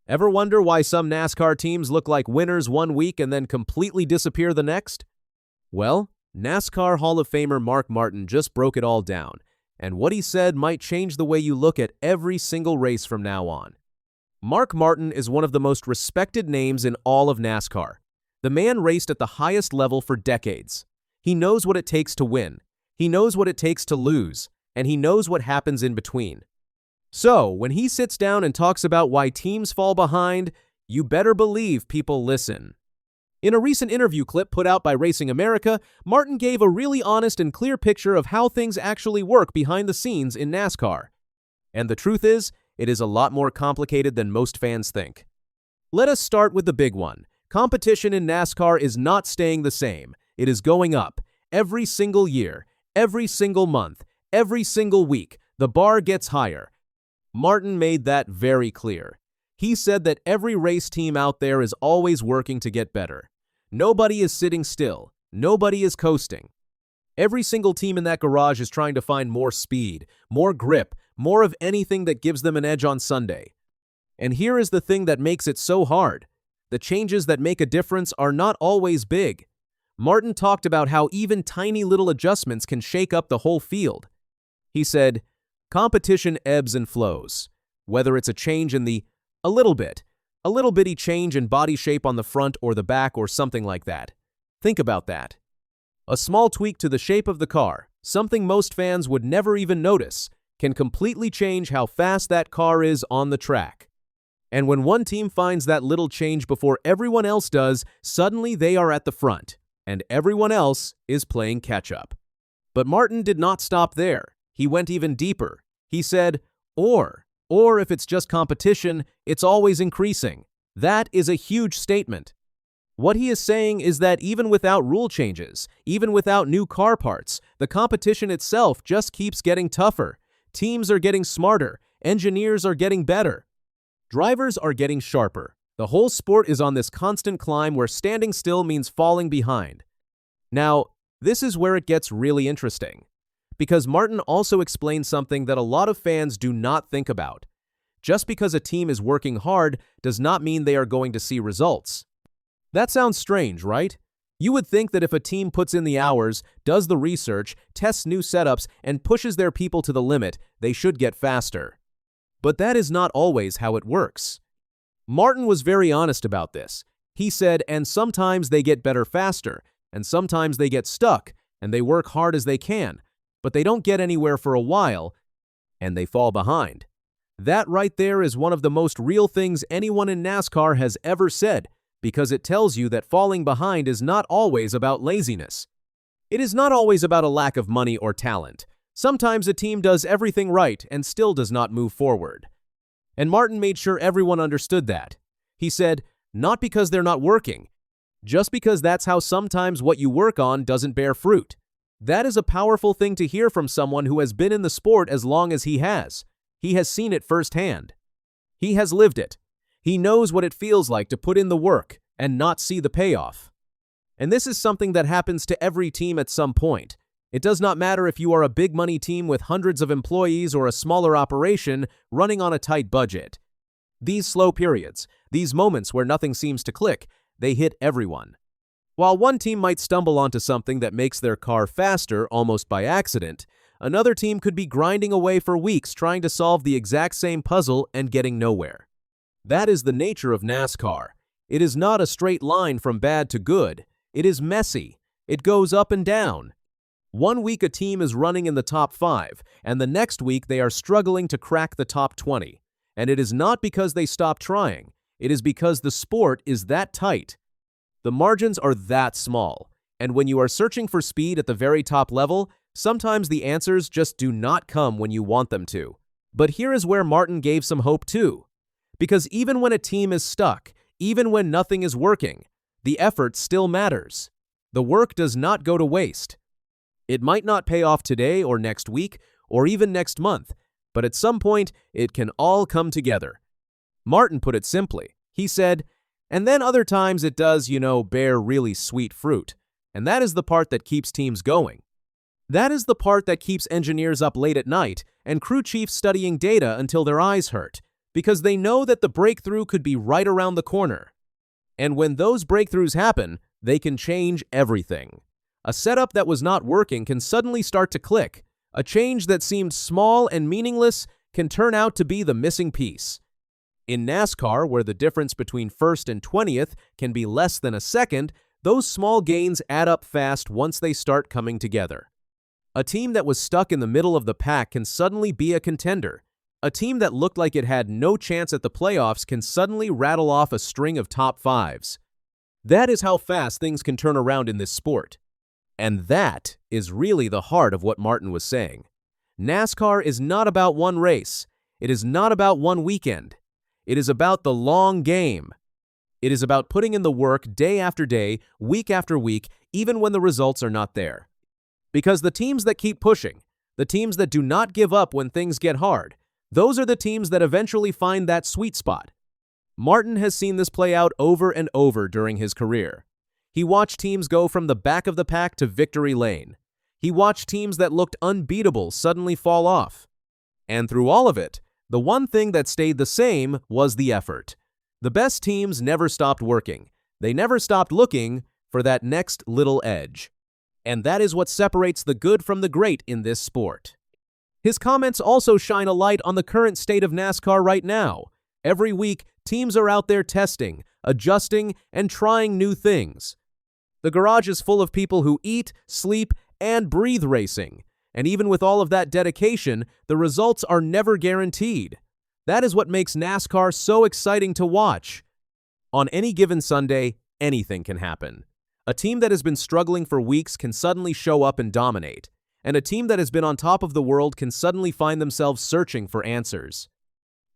Ever wonder why some NASCAR teams look like winners one week and then completely disappear the next? Well, NASCAR Hall of Famer Mark Martin just broke it all down, and what he said might change the way you look at every single race from now on. Mark Martin is one of the most respected names in all of NASCAR. The man raced at the highest level for decades. He knows what it takes to win. He knows what it takes to lose, and he knows what happens in between. So, when he sits down and talks about why teams fall behind, you better believe people listen. In a recent interview clip put out by Racing America, Martin gave a really honest and clear picture of how things actually work behind the scenes in NASCAR. And the truth is, it is a lot more complicated than most fans think. Let us start with the big one. Competition in NASCAR is not staying the same. It is going up. Every single year, every single month, every single week, the bar gets higher. Martin made that very clear. He said that every race team out there is always working to get better. Nobody is sitting still. Nobody is coasting. Every single team in that garage is trying to find more speed, more grip, more of anything that gives them an edge on Sunday. And here is the thing that makes it so hard. The changes that make a difference are not always big. Martin talked about how even tiny little adjustments can shake up the whole field. He said, competition ebbs and flows. Whether it's a change in a little bitty change in body shape on the front or the back or something like that. Think about that. A small tweak to the shape of the car, something most fans would never even notice, can completely change how fast that car is on the track. And when one team finds that little change before everyone else does, suddenly they are at the front, and everyone else is playing catch-up. But Martin did not stop there. He went even deeper. He said, or if it's just competition, it's always increasing. That is a huge statement. What he is saying is that even without rule changes, even without new car parts, the competition itself just keeps getting tougher. Teams are getting smarter. Engineers are getting better. Drivers are getting sharper. The whole sport is on this constant climb where standing still means falling behind. Now, this is where it gets really interesting, because Martin also explained something that a lot of fans do not think about. Just because a team is working hard does not mean they are going to see results. That sounds strange, right? You would think that if a team puts in the hours, does the research, tests new setups, and pushes their people to the limit, they should get faster. But that is not always how it works. Martin was very honest about this. He said, and sometimes they get better faster, and sometimes they get stuck, and they work hard as they can, but they don't get anywhere for a while, and they fall behind. That right there is one of the most real things anyone in NASCAR has ever said, because it tells you that falling behind is not always about laziness. It is not always about a lack of money or talent. Sometimes a team does everything right and still does not move forward. And Martin made sure everyone understood that. He said, not because they're not working, just because that's how sometimes what you work on doesn't bear fruit. That is a powerful thing to hear from someone who has been in the sport as long as he has. He has seen it firsthand. He has lived it. He knows what it feels like to put in the work and not see the payoff. And this is something that happens to every team at some point. It does not matter if you are a big money team with hundreds of employees or a smaller operation running on a tight budget. These slow periods, these moments where nothing seems to click, they hit everyone. While one team might stumble onto something that makes their car faster almost by accident, another team could be grinding away for weeks trying to solve the exact same puzzle and getting nowhere. That is the nature of NASCAR. It is not a straight line from bad to good. It is messy. It goes up and down. One week a team is running in the top 5, and the next week they are struggling to crack the top 20. And it is not because they stopped trying. It is because the sport is that tight. The margins are that small. And when you are searching for speed at the very top level, sometimes the answers just do not come when you want them to. But here is where Martin gave some hope too. Because even when a team is stuck, even when nothing is working, the effort still matters. The work does not go to waste. It might not pay off today or next week or even next month, but at some point it can all come together. Martin put it simply. He said, and then other times it does, bear really sweet fruit. And that is the part that keeps teams going. That is the part that keeps engineers up late at night and crew chiefs studying data until their eyes hurt. because they know that the breakthrough could be right around the corner. And when those breakthroughs happen, they can change everything. A setup that was not working can suddenly start to click. A change that seemed small and meaningless can turn out to be the missing piece. In NASCAR, where the difference between first and 20th can be less than a second, those small gains add up fast once they start coming together. A team that was stuck in the middle of the pack can suddenly be a contender. A team that looked like it had no chance at the playoffs can suddenly rattle off a string of top fives. That is how fast things can turn around in this sport. And that is really the heart of what Martin was saying. NASCAR is not about one race. It is not about one weekend. It is about the long game. It is about putting in the work day after day, week after week, even when the results are not there. Because the teams that keep pushing, the teams that do not give up when things get hard, those are the teams that eventually find that sweet spot. Martin has seen this play out over and over during his career. He watched teams go from the back of the pack to victory lane. He watched teams that looked unbeatable suddenly fall off. And through all of it, the one thing that stayed the same was the effort. The best teams never stopped working. They never stopped looking for that next little edge. And that is what separates the good from the great in this sport. His comments also shine a light on the current state of NASCAR right now. Every week, teams are out there testing, adjusting, and trying new things. The garage is full of people who eat, sleep, and breathe racing. And even with all of that dedication, the results are never guaranteed. That is what makes NASCAR so exciting to watch. On any given Sunday, anything can happen. A team that has been struggling for weeks can suddenly show up and dominate. And a team that has been on top of the world can suddenly find themselves searching for answers.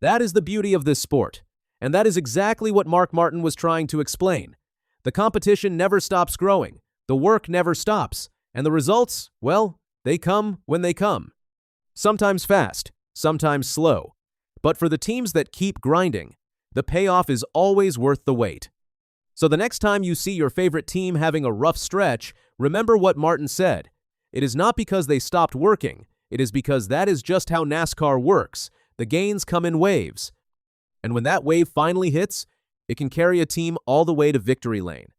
That is the beauty of this sport. And that is exactly what Mark Martin was trying to explain. The competition never stops growing. The work never stops. And the results, well, they come when they come. Sometimes fast, sometimes slow. But for the teams that keep grinding, the payoff is always worth the wait. So the next time you see your favorite team having a rough stretch, remember what Martin said. It is not because they stopped working. It is because that is just how NASCAR works. The gains come in waves. And when that wave finally hits, it can carry a team all the way to victory lane.